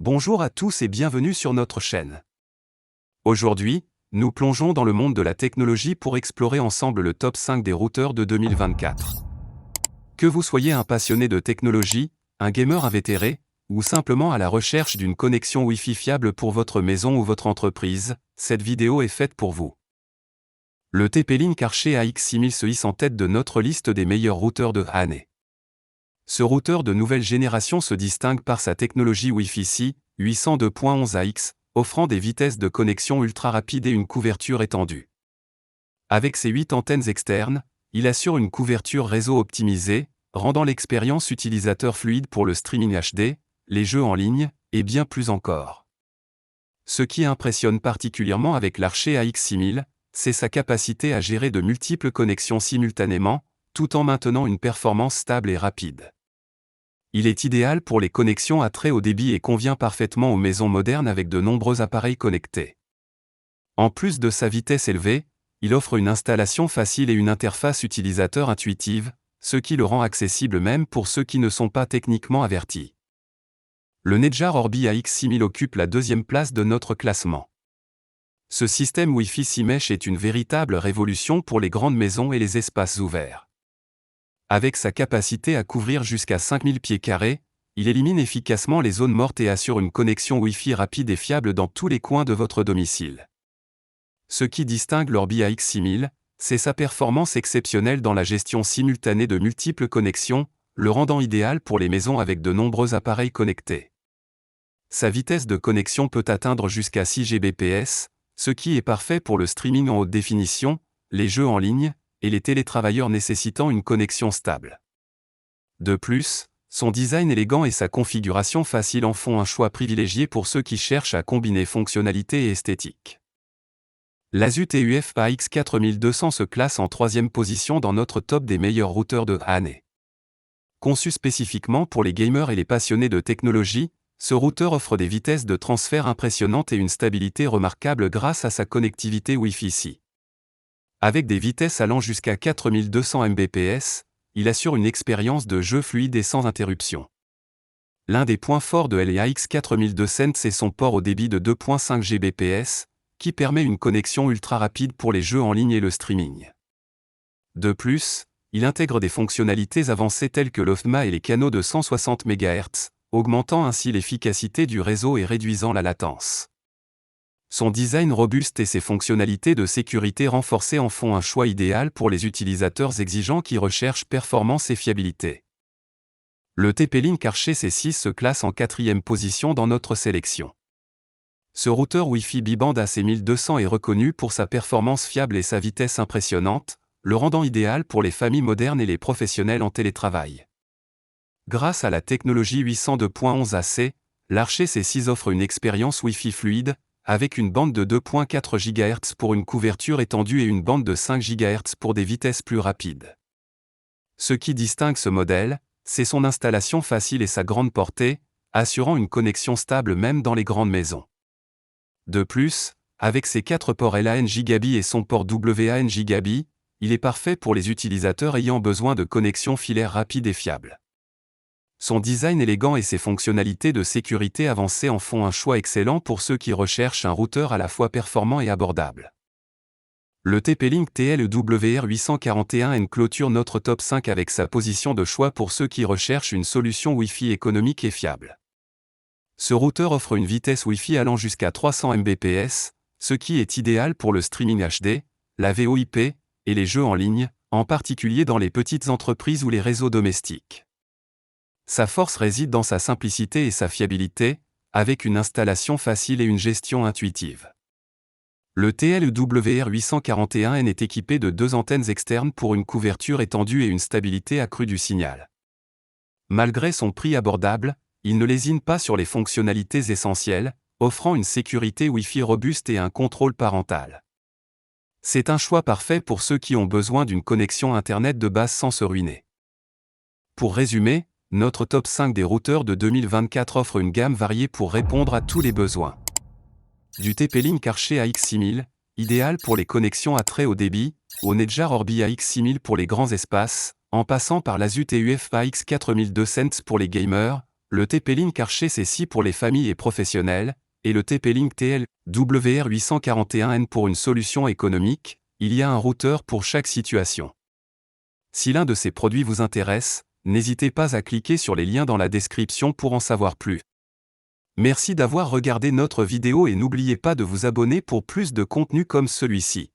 Bonjour à tous et bienvenue sur notre chaîne. Aujourd'hui, nous plongeons dans le monde de la technologie pour explorer ensemble le top 5 des routeurs de 2024. Que vous soyez un passionné de technologie, un gamer invétéré, ou simplement à la recherche d'une connexion Wi-Fi fiable pour votre maison ou votre entreprise, cette vidéo est faite pour vous. Le TP-Link Archer AX6000 se hisse en tête de notre liste des meilleurs routeurs de l'année. Ce routeur de nouvelle génération se distingue par sa technologie Wi-Fi C 802.11ax, offrant des vitesses de connexion ultra rapides et une couverture étendue. Avec ses 8 antennes externes, il assure une couverture réseau optimisée, rendant l'expérience utilisateur fluide pour le streaming HD, les jeux en ligne, et bien plus encore. Ce qui impressionne particulièrement avec l'Archer AX6000, c'est sa capacité à gérer de multiples connexions simultanément, tout en maintenant une performance stable et rapide. Il est idéal pour les connexions à très haut débit et convient parfaitement aux maisons modernes avec de nombreux appareils connectés. En plus de sa vitesse élevée, il offre une installation facile et une interface utilisateur intuitive, ce qui le rend accessible même pour ceux qui ne sont pas techniquement avertis. Le Netgear Orbi AX6000 occupe la deuxième place de notre classement. Ce système Wi-Fi 6 Mesh est une véritable révolution pour les grandes maisons et les espaces ouverts. Avec sa capacité à couvrir jusqu'à 5000 pieds carrés, il élimine efficacement les zones mortes et assure une connexion Wi-Fi rapide et fiable dans tous les coins de votre domicile. Ce qui distingue l'Orbi AX6000, c'est sa performance exceptionnelle dans la gestion simultanée de multiples connexions, le rendant idéal pour les maisons avec de nombreux appareils connectés. Sa vitesse de connexion peut atteindre jusqu'à 6 Gbps, ce qui est parfait pour le streaming en haute définition, les jeux en ligne, et les télétravailleurs nécessitant une connexion stable. De plus, son design élégant et sa configuration facile en font un choix privilégié pour ceux qui cherchent à combiner fonctionnalité et esthétique. L'Asus TUF AX4200 se classe en troisième position dans notre top des meilleurs routeurs de l'année. Conçu spécifiquement pour les gamers et les passionnés de technologie, ce routeur offre des vitesses de transfert impressionnantes et une stabilité remarquable grâce à sa connectivité Wi-Fi 6. Avec des vitesses allant jusqu'à 4200 Mbps, il assure une expérience de jeu fluide et sans interruption. L'un des points forts de l'AX4200 c'est son port au débit de 2.5 Gbps, qui permet une connexion ultra rapide pour les jeux en ligne et le streaming. De plus, il intègre des fonctionnalités avancées telles que l'OFMA et les canaux de 160 MHz, augmentant ainsi l'efficacité du réseau et réduisant la latence. Son design robuste et ses fonctionnalités de sécurité renforcées en font un choix idéal pour les utilisateurs exigeants qui recherchent performance et fiabilité. Le TP-Link Archer C6 se classe en quatrième position dans notre sélection. Ce routeur Wi-Fi bi-band AC1200 est reconnu pour sa performance fiable et sa vitesse impressionnante, le rendant idéal pour les familles modernes et les professionnels en télétravail. Grâce à la technologie 802.11ac, l'Archer C6 offre une expérience Wi-Fi fluide, avec une bande de 2.4 GHz pour une couverture étendue et une bande de 5 GHz pour des vitesses plus rapides. Ce qui distingue ce modèle, c'est son installation facile et sa grande portée, assurant une connexion stable même dans les grandes maisons. De plus, avec ses 4 ports LAN Gigabi et son port WAN Gigabi, il est parfait pour les utilisateurs ayant besoin de connexions filaires rapides et fiables. Son design élégant et ses fonctionnalités de sécurité avancées en font un choix excellent pour ceux qui recherchent un routeur à la fois performant et abordable. Le TP-Link TLWR841N clôture notre top 5 avec sa position de choix pour ceux qui recherchent une solution Wi-Fi économique et fiable. Ce routeur offre une vitesse Wi-Fi allant jusqu'à 300 Mbps, ce qui est idéal pour le streaming HD, la VoIP, et les jeux en ligne, en particulier dans les petites entreprises ou les réseaux domestiques. Sa force réside dans sa simplicité et sa fiabilité, avec une installation facile et une gestion intuitive. Le TLWR841N est équipé de 2 antennes externes pour une couverture étendue et une stabilité accrue du signal. Malgré son prix abordable, il ne lésine pas sur les fonctionnalités essentielles, offrant une sécurité Wi-Fi robuste et un contrôle parental. C'est un choix parfait pour ceux qui ont besoin d'une connexion Internet de base sans se ruiner. Pour résumer, notre top 5 des routeurs de 2024 offre une gamme variée pour répondre à tous les besoins. Du TP-Link Archer AX6000, idéal pour les connexions à très haut débit, au Netgear Orbi AX6000 pour les grands espaces, en passant par l'Asus TUF AX4200 pour les gamers, Le TP-Link Archer C6 pour les familles et professionnels, et le TP-Link TL WR841N pour une solution économique. Il y a un routeur pour chaque situation. Si l'un de ces produits vous intéresse, n'hésitez pas à cliquer sur les liens dans la description pour en savoir plus. Merci d'avoir regardé notre vidéo et n'oubliez pas de vous abonner pour plus de contenu comme celui-ci.